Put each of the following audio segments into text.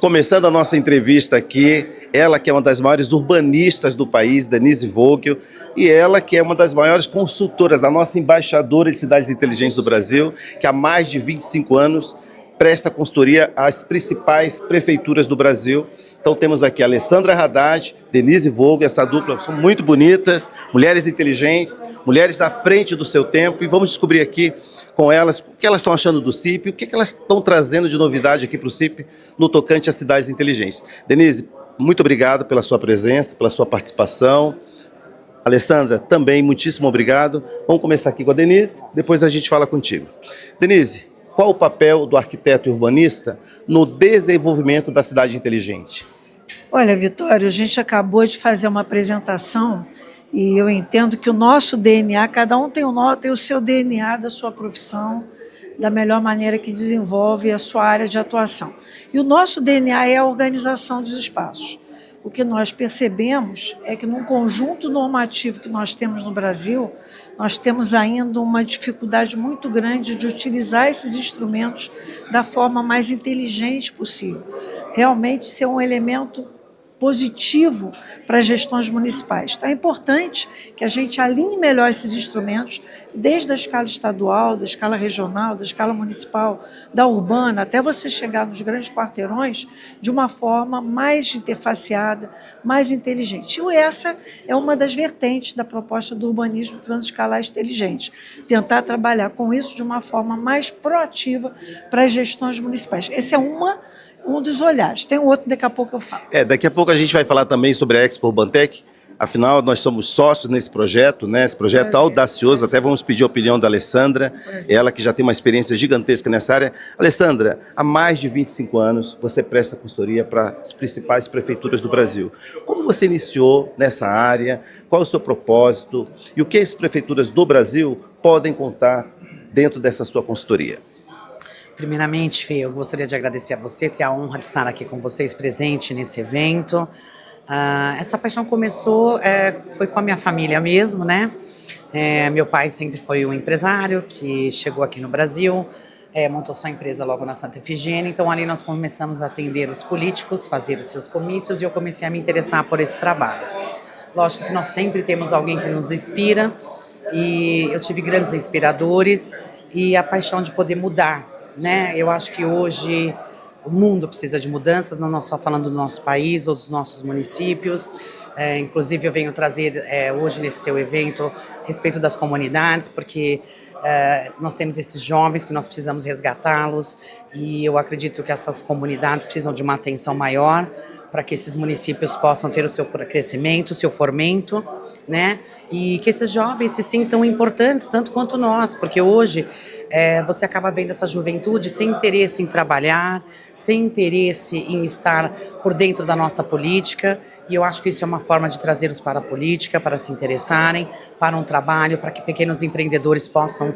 Começando a nossa entrevista aqui, ela que é uma das maiores urbanistas do país, Denise Vogel, e ela que é uma das maiores consultoras, a nossa embaixadora de cidades inteligentes do Brasil, que há mais de 25 anos presta consultoria às principais prefeituras do Brasil. Então temos aqui a Alessandra Haddad, Denise Vogel, essa dupla são muito bonitas, mulheres inteligentes, mulheres à frente do seu tempo, e vamos descobrir aqui com elas o que elas estão achando do CIP, o que elas estão trazendo de novidade aqui para o CIP no tocante às cidades inteligentes. Denise, muito obrigado pela sua presença, pela sua participação. Alessandra, também muitíssimo obrigado. Vamos começar aqui com a Denise, depois a gente fala contigo. Denise, qual o papel do arquiteto e urbanista no desenvolvimento da cidade inteligente? Olha, Vitório, a gente acabou de fazer uma apresentação e eu entendo que o nosso DNA, cada um tem o seu DNA da sua profissão, da melhor maneira que desenvolve a sua área de atuação. E o nosso DNA é a organização dos espaços. O que nós percebemos é que num conjunto normativo que nós temos no Brasil, nós temos ainda uma dificuldade muito grande de utilizar esses instrumentos da forma mais inteligente possível. Realmente ser um elemento positivo para as gestões municipais. Então é importante que a gente alinhe melhor esses instrumentos, desde a escala estadual, da escala regional, da escala municipal, da urbana, até você chegar nos grandes quarteirões, de uma forma mais interfaceada, mais inteligente. E essa é uma das vertentes da proposta do urbanismo transescalar inteligente, tentar trabalhar com isso de uma forma mais proativa para as gestões municipais. Esse é um dos olhares. Tem um outro, daqui a pouco eu falo. Daqui a pouco a gente vai falar também sobre a Expo Urbantec. Afinal, nós somos sócios nesse projeto, né? Esse projeto audacioso. Até vamos pedir a opinião da Alessandra, ela que já tem uma experiência gigantesca nessa área. Alessandra, há mais de 25 anos você presta consultoria para as principais prefeituras do Brasil. Como você iniciou nessa área? Qual é o seu propósito? E o que as prefeituras do Brasil podem contar dentro dessa sua consultoria? Primeiramente, Fê, eu gostaria de agradecer a você, ter a honra de estar aqui com vocês presente nesse evento. Essa paixão começou, foi com a minha família mesmo, né? Meu pai sempre foi um empresário que chegou aqui no Brasil, montou sua empresa logo na Santa Efigênia, então ali nós começamos a atender os políticos, fazer os seus comícios e eu comecei a me interessar por esse trabalho. Lógico que nós sempre temos alguém que nos inspira e eu tive grandes inspiradores e a paixão de poder mudar, né? Eu acho que hoje o mundo precisa de mudanças, não só falando do nosso país ou dos nossos municípios. Inclusive eu venho trazer hoje nesse seu evento a respeito das comunidades, porque nós temos esses jovens que nós precisamos resgatá-los e eu acredito que essas comunidades precisam de uma atenção maior para que esses municípios possam ter o seu crescimento, o seu fomento, né? E que esses jovens se sintam importantes tanto quanto nós, porque hoje você acaba vendo essa juventude sem interesse em trabalhar, sem interesse em estar por dentro da nossa política, e eu acho que isso é uma forma de trazê-los para a política, para se interessarem, para um trabalho, para que pequenos empreendedores possam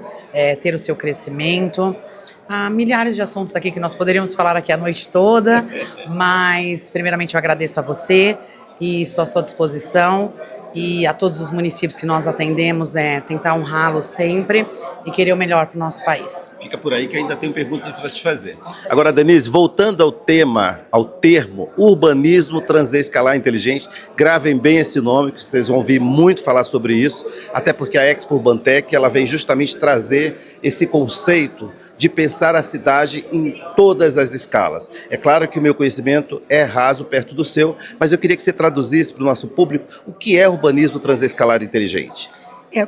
ter o seu crescimento. Há milhares de assuntos aqui que nós poderíamos falar aqui a noite toda, mas primeiramente eu agradeço a você e estou à sua disposição. E a todos os municípios que nós atendemos, tentar honrá-los sempre e querer o melhor para o nosso país. Fica por aí que ainda tenho perguntas para te fazer. Agora, Denise, voltando ao termo urbanismo transescalar inteligente, gravem bem esse nome, que vocês vão ouvir muito falar sobre isso, até porque a Expo Urbantec, ela vem justamente trazer esse conceito de pensar a cidade em todas as escalas. É claro que o meu conhecimento é raso perto do seu, mas eu queria que você traduzisse para o nosso público o que é urbanismo transescalar inteligente.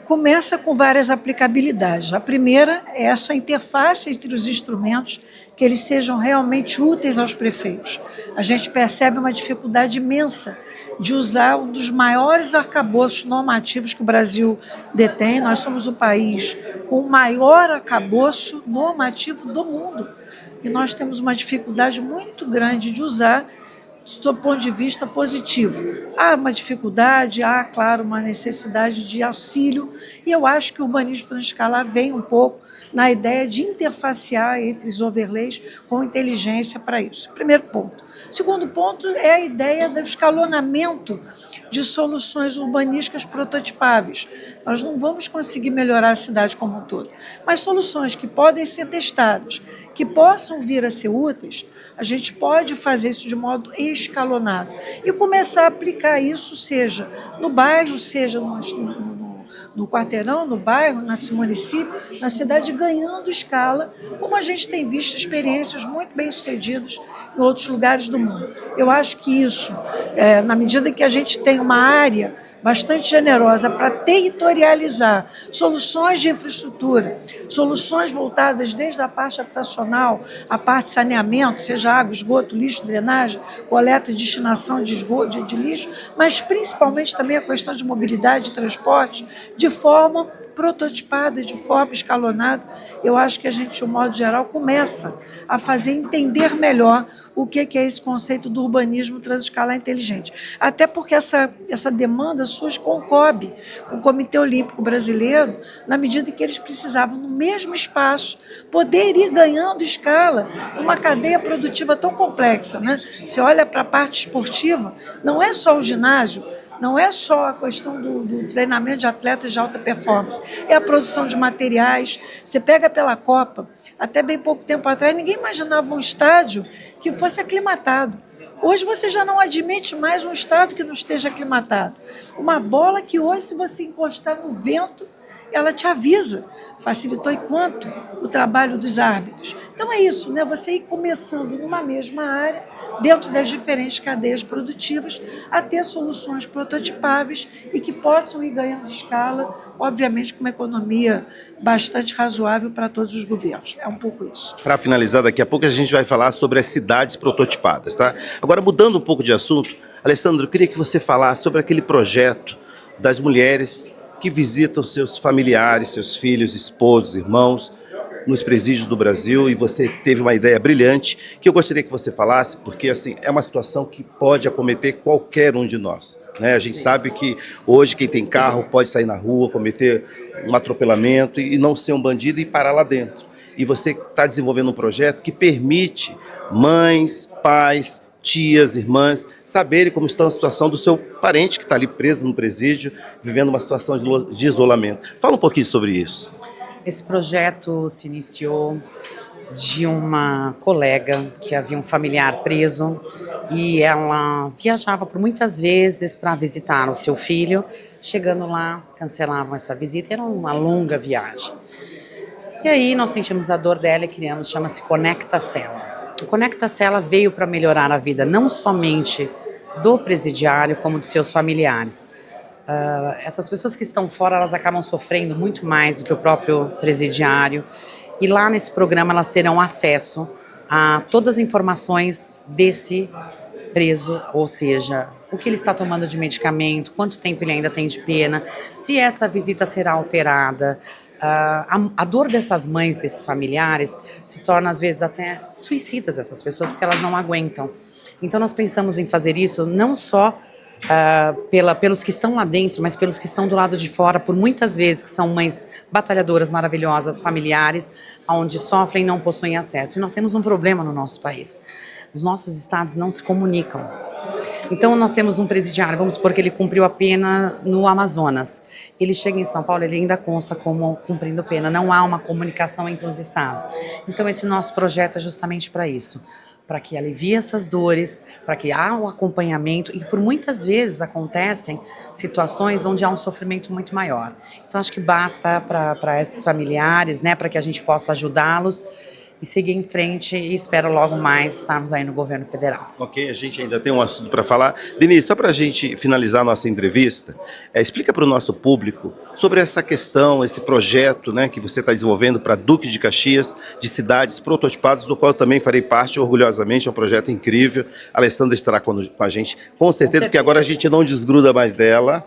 Começa com várias aplicabilidades. A primeira é essa interface entre os instrumentos, que eles sejam realmente úteis aos prefeitos. A gente percebe uma dificuldade imensa de usar um dos maiores arcabouços normativos que o Brasil detém. Nós somos o país com o maior arcabouço normativo do mundo. E nós temos uma dificuldade muito grande de usar do ponto de vista positivo. Há uma dificuldade, há, claro, uma necessidade de auxílio, e eu acho que o urbanismo transescalar vem um pouco na ideia de interfacear entre os overlays com inteligência para isso. Primeiro ponto. Segundo ponto é a ideia do escalonamento de soluções urbanísticas prototipáveis. Nós não vamos conseguir melhorar a cidade como um todo, mas soluções que podem ser testadas, que possam vir a ser úteis, a gente pode fazer isso de modo escalonado e começar a aplicar isso, seja no bairro, seja no quarteirão, no bairro, no município, na cidade, ganhando escala, como a gente tem visto experiências muito bem-sucedidas em outros lugares do mundo. Eu acho que isso, na medida em que a gente tem uma área bastante generosa para territorializar soluções de infraestrutura, soluções voltadas desde a parte habitacional, a parte de saneamento, seja água, esgoto, lixo, drenagem, coleta e destinação de esgoto, de lixo, mas principalmente também a questão de mobilidade e transporte, de forma prototipada, de forma escalonada. Eu acho que a gente, de um modo geral, começa a fazer entender melhor o que é esse conceito do urbanismo transescalar inteligente. Até porque essa demanda surge com o COB, com o Comitê Olímpico Brasileiro, na medida em que eles precisavam, no mesmo espaço, poder ir ganhando escala numa cadeia produtiva tão complexa, né? Você olha para a parte esportiva, não é só o ginásio, não é só a questão do treinamento de atletas de alta performance, é a produção de materiais. Você pega pela Copa, até bem pouco tempo atrás, ninguém imaginava um estádio que fosse aclimatado. Hoje você já não admite mais um estádio que não esteja aclimatado. Uma bola que hoje, se você encostar no vento, ela te avisa. Facilitou e quanto o trabalho dos árbitros. Então é isso, né? Você ir começando numa mesma área, dentro das diferentes cadeias produtivas, a ter soluções prototipáveis e que possam ir ganhando escala, obviamente com uma economia bastante razoável para todos os governos. É um pouco isso. Para finalizar, daqui a pouco a gente vai falar sobre as cidades prototipadas, tá? Agora, mudando um pouco de assunto, Alessandro, eu queria que você falasse sobre aquele projeto das mulheres que visitam seus familiares, seus filhos, esposos, irmãos, nos presídios do Brasil, e você teve uma ideia brilhante que eu gostaria que você falasse, porque assim, é uma situação que pode acometer qualquer um de nós, né? A gente sabe que hoje quem tem carro pode sair na rua, cometer um atropelamento e não ser um bandido e parar lá dentro. E você está desenvolvendo um projeto que permite mães, pais, tias, irmãs, saberem como está a situação do seu parente que está ali preso no presídio, vivendo uma situação de isolamento. Fala um pouquinho sobre isso. Esse projeto se iniciou de uma colega que havia um familiar preso e ela viajava por muitas vezes para visitar o seu filho. Chegando lá, cancelavam essa visita, era uma longa viagem. E aí nós sentimos a dor dela e criamos, chama-se Conecta Cela. O Conecta Cela veio para melhorar a vida não somente do presidiário, como de seus familiares. Essas pessoas que estão fora, elas acabam sofrendo muito mais do que o próprio presidiário. E lá nesse programa elas terão acesso a todas as informações desse preso, ou seja, o que ele está tomando de medicamento, quanto tempo ele ainda tem de pena, se essa visita será alterada. A dor dessas mães, desses familiares, se torna às vezes até suicidas, essas pessoas, porque elas não aguentam. Então nós pensamos em fazer isso não só pelos que estão lá dentro, mas pelos que estão do lado de fora, por muitas vezes que são mães batalhadoras, maravilhosas, familiares, onde sofrem e não possuem acesso. E nós temos um problema no nosso país. Os nossos estados não se comunicam. Então nós temos um presidiário, vamos supor que ele cumpriu a pena no Amazonas. Ele chega em São Paulo, ele ainda consta como cumprindo pena. Não há uma comunicação entre os estados. Então esse nosso projeto é justamente para isso. Para que alivie essas dores, para que há um acompanhamento, e por muitas vezes acontecem situações onde há um sofrimento muito maior. Então acho que basta para esses familiares, né, para que a gente possa ajudá-los e seguir em frente, e espero logo mais estarmos aí no governo federal. Ok, a gente ainda tem um assunto para falar. Denise, só para a gente finalizar a nossa entrevista, explica para o nosso público sobre essa questão, esse projeto, né, que você está desenvolvendo para Duque de Caxias, de cidades prototipadas, do qual eu também farei parte orgulhosamente. É um projeto incrível. A Alessandra estará com a gente, com certeza, porque agora a gente não desgruda mais dela,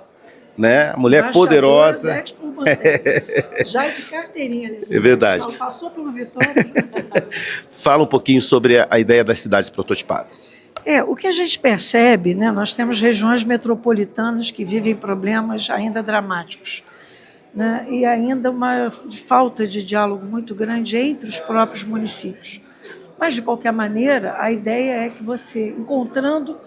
né? A mulher poderosa. Já de carteirinha, Alessandra. É verdade. Passou pelo Vitória. Fala um pouquinho sobre a ideia das cidades prototipadas. O que a gente percebe, né, nós temos regiões metropolitanas que vivem problemas ainda dramáticos, né, e ainda uma falta de diálogo muito grande entre os próprios municípios. Mas, de qualquer maneira, a ideia é que você, encontrando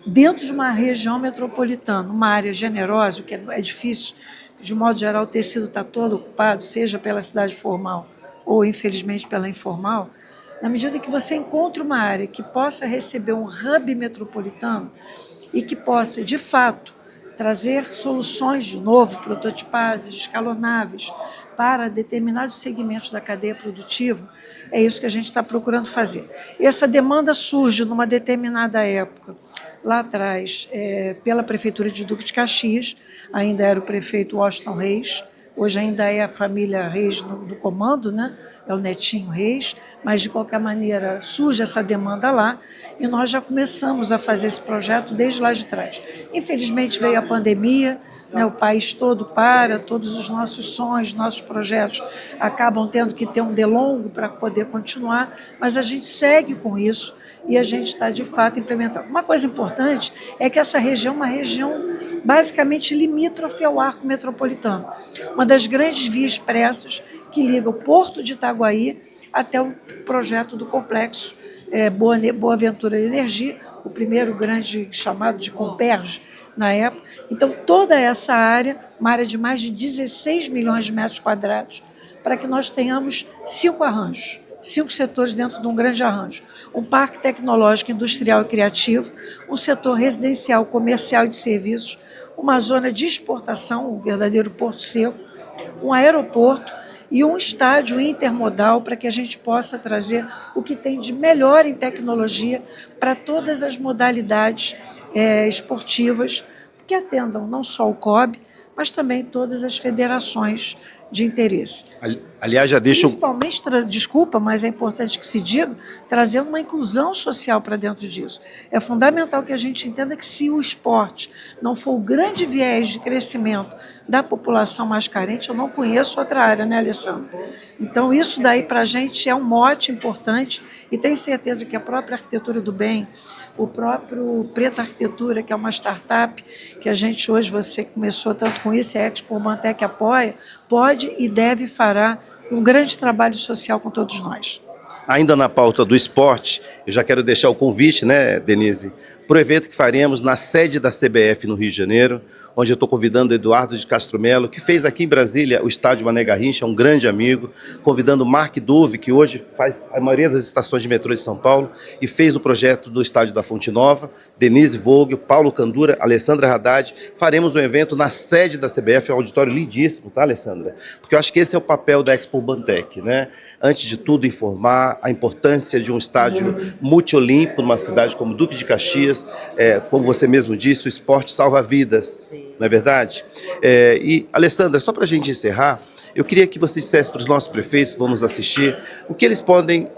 dentro de uma região metropolitana, uma área generosa, o que é difícil, de modo geral, o tecido está todo ocupado, seja pela cidade formal ou, infelizmente, pela informal, Na medida que você encontra uma área que possa receber um hub metropolitano e que possa, de fato, trazer soluções de novo, prototipadas, escalonáveis, para determinados segmentos da cadeia produtiva, é isso que a gente está procurando fazer. E essa demanda surge numa determinada época, lá atrás, pela Prefeitura de Duque de Caxias, ainda era o prefeito Washington Reis, hoje ainda é a família Reis no comando, né? É o netinho Reis, mas de qualquer maneira surge essa demanda lá e nós já começamos a fazer esse projeto desde lá de trás. Infelizmente veio a pandemia, né, o país todo para, todos os nossos sonhos, nossos projetos acabam tendo que ter um delongo para poder continuar, mas a gente segue com isso e a gente está, de fato, implementando. Uma coisa importante é que essa região é uma região basicamente limítrofe ao arco metropolitano, uma das grandes vias expressas que liga o Porto de Itaguaí até o projeto do complexo Boa Ventura Energia, o primeiro grande chamado de Comperge na época. Então, toda essa área, uma área de mais de 16 milhões de metros quadrados, para que nós tenhamos 5 arranjos, 5 setores dentro de um grande arranjo. Um parque tecnológico, industrial e criativo, um setor residencial, comercial e de serviços, uma zona de exportação, um verdadeiro porto seco, um aeroporto e um estádio intermodal para que a gente possa trazer o que tem de melhor em tecnologia para todas as modalidades esportivas que atendam não só o COB, mas também todas as federações de interesse. Aliás, já deixa... Principalmente, desculpa, mas é importante que se diga, trazendo uma inclusão social para dentro disso. É fundamental que a gente entenda que se o esporte não for o grande viés de crescimento da população mais carente, eu não conheço outra área, né, Alessandra? Então, isso daí para a gente é um mote importante e tenho certeza que a própria Arquitetura do Bem, o próprio Preta Arquitetura, que é uma startup que a gente hoje, você começou tanto com isso, a Expo Urbantec apoia, pode e deve fará um grande trabalho social com todos nós. Ainda na pauta do esporte, eu já quero deixar o convite, né, Denise, para o evento que faremos na sede da CBF no Rio de Janeiro, onde eu estou convidando o Eduardo de Castro Melo, que fez aqui em Brasília o estádio Mané Garrincha, é um grande amigo, convidando o Mark Duve, que hoje faz a maioria das estações de metrô de São Paulo, e fez o projeto do estádio da Fonte Nova, Denise Vogel, Paulo Candura, Alessandra Haddad. Faremos um evento na sede da CBF, um auditório lindíssimo, tá, Alessandra? Porque eu acho que esse é o papel da Expo Urbantec, né? Antes de tudo, informar a importância de um estádio multiolímpico numa cidade como Duque de Caxias. Como você mesmo disse, o esporte salva vidas, não é verdade? E, Alessandra, só para a gente encerrar, eu queria que você dissesse para os nossos prefeitos que vão nos assistir o que eles podem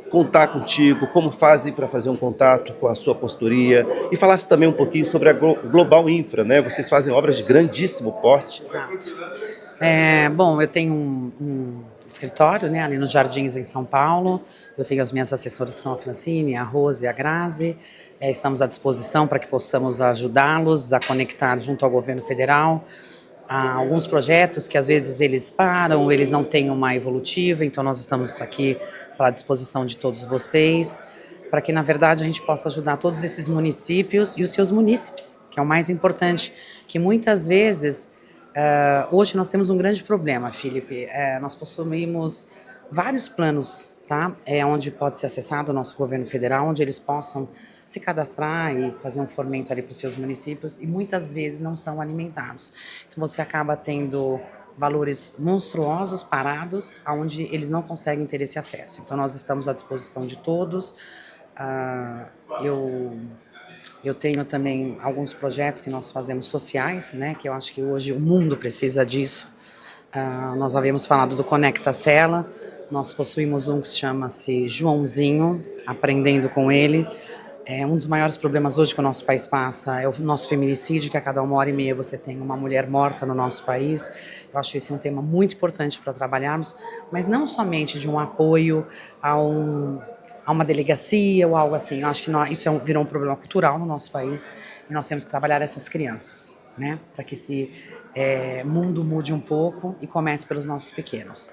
contar contigo, como fazem para fazer um contato com a sua consultoria e falasse também um pouquinho sobre a Global Infra, né? Vocês fazem obras de grandíssimo porte. Exato. Bom, eu tenho um escritório, né, ali nos Jardins, em São Paulo. Eu tenho as minhas assessoras, que são a Francine, a Rose e a Grazi. Estamos à disposição para que possamos ajudá-los a conectar junto ao governo federal a alguns projetos que às vezes eles param, eles não têm uma evolutiva, então nós estamos aqui à disposição de todos vocês, para que na verdade a gente possa ajudar todos esses municípios e os seus munícipes, que é o mais importante, que muitas vezes... hoje nós temos um grande problema, Felipe. Nós possuímos vários planos, tá? Onde pode ser acessado o nosso governo federal, onde eles possam se cadastrar e fazer um fomento ali para os seus municípios, e muitas vezes não são alimentados. Então você acaba tendo valores monstruosos parados, onde eles não conseguem ter esse acesso. Então nós estamos à disposição de todos. Eu tenho também alguns projetos que nós fazemos sociais, né, que eu acho que hoje o mundo precisa disso. Nós havíamos falado do Conecta Cela, nós possuímos um que chama-se Joãozinho, aprendendo com ele. Um dos maiores problemas hoje que o nosso país passa é o nosso feminicídio, que a cada 1h30 você tem uma mulher morta no nosso país. Eu acho esse um tema muito importante para trabalharmos, mas não somente de um apoio a uma delegacia ou algo assim. Eu acho que isso virou um problema cultural no nosso país e nós temos que trabalhar essas crianças, né? Para que esse mundo mude um pouco e comece pelos nossos pequenos.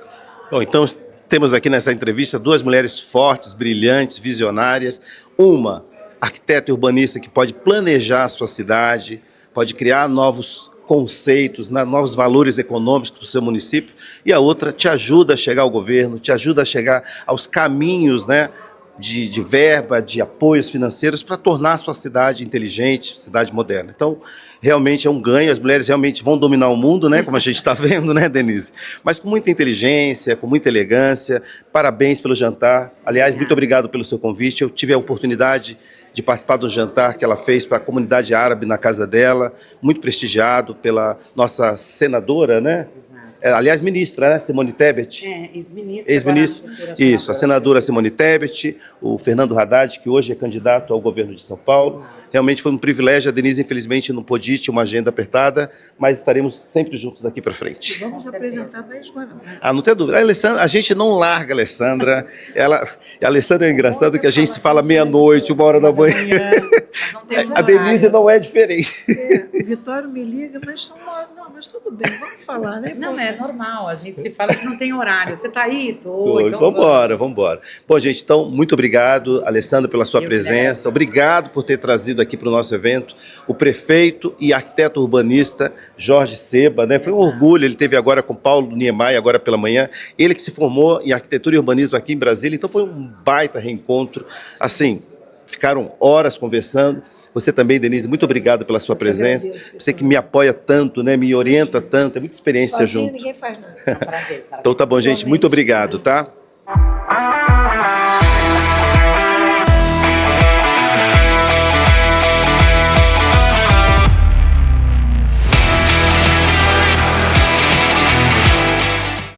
Bom, então temos aqui nessa entrevista duas mulheres fortes, brilhantes, visionárias. Uma arquiteta e urbanista que pode planejar a sua cidade, pode criar novos conceitos, novos valores econômicos para o seu município, e a outra te ajuda a chegar ao governo, te ajuda a chegar aos caminhos, né, de verba, de apoios financeiros para tornar a sua cidade inteligente, cidade moderna. Então, realmente é um ganho, as mulheres realmente vão dominar o mundo, né, como a gente está vendo, né, Denise? Mas com muita inteligência, com muita elegância. Parabéns pelo jantar. Aliás, muito obrigado pelo seu convite. Eu tive a oportunidade de participar do jantar que ela fez para a comunidade árabe na casa dela, muito prestigiado pela nossa senadora, né? Aliás, ministra, né? Simone Tebet. Ex-ministra. Ex-ministro. Isso, a senadora Simone Tebet, o Fernando Haddad, que hoje é candidato ao governo de São Paulo. Exato. Realmente foi um privilégio. A Denise, infelizmente, não pôde ir, tinha uma agenda apertada, mas estaremos sempre juntos daqui para frente. Vamos apresentar para a Guanabara. Ah, não tem dúvida. A gente não larga a Alessandra. A Alessandra é engraçado que a gente se fala meia-noite, 1h da manhã. A Denise não é diferente. O Vitório me liga, mas são não, mas tudo bem, vamos falar, né? Não, é normal, a gente se fala, a gente não tem horário. Você tá aí? Tô. Então vamos embora. Bom, gente, então, muito obrigado, Alessandra, pela sua presença. Obrigado por ter trazido aqui para o nosso evento o prefeito e arquiteto urbanista Jorge Seba, né? Foi um orgulho, ele teve agora com Paulo Niemeyer, agora pela manhã, ele que se formou em arquitetura e urbanismo aqui em Brasília, então foi um baita reencontro, assim, ficaram horas conversando. Você também, Denise, muito obrigado pela sua presença. Você que me apoia tanto, né, me orienta tanto, é muita experiência Sozinho, junto. ninguém faz nada. É um prazer estar aqui. Então tá bom, gente, muito obrigado, tá?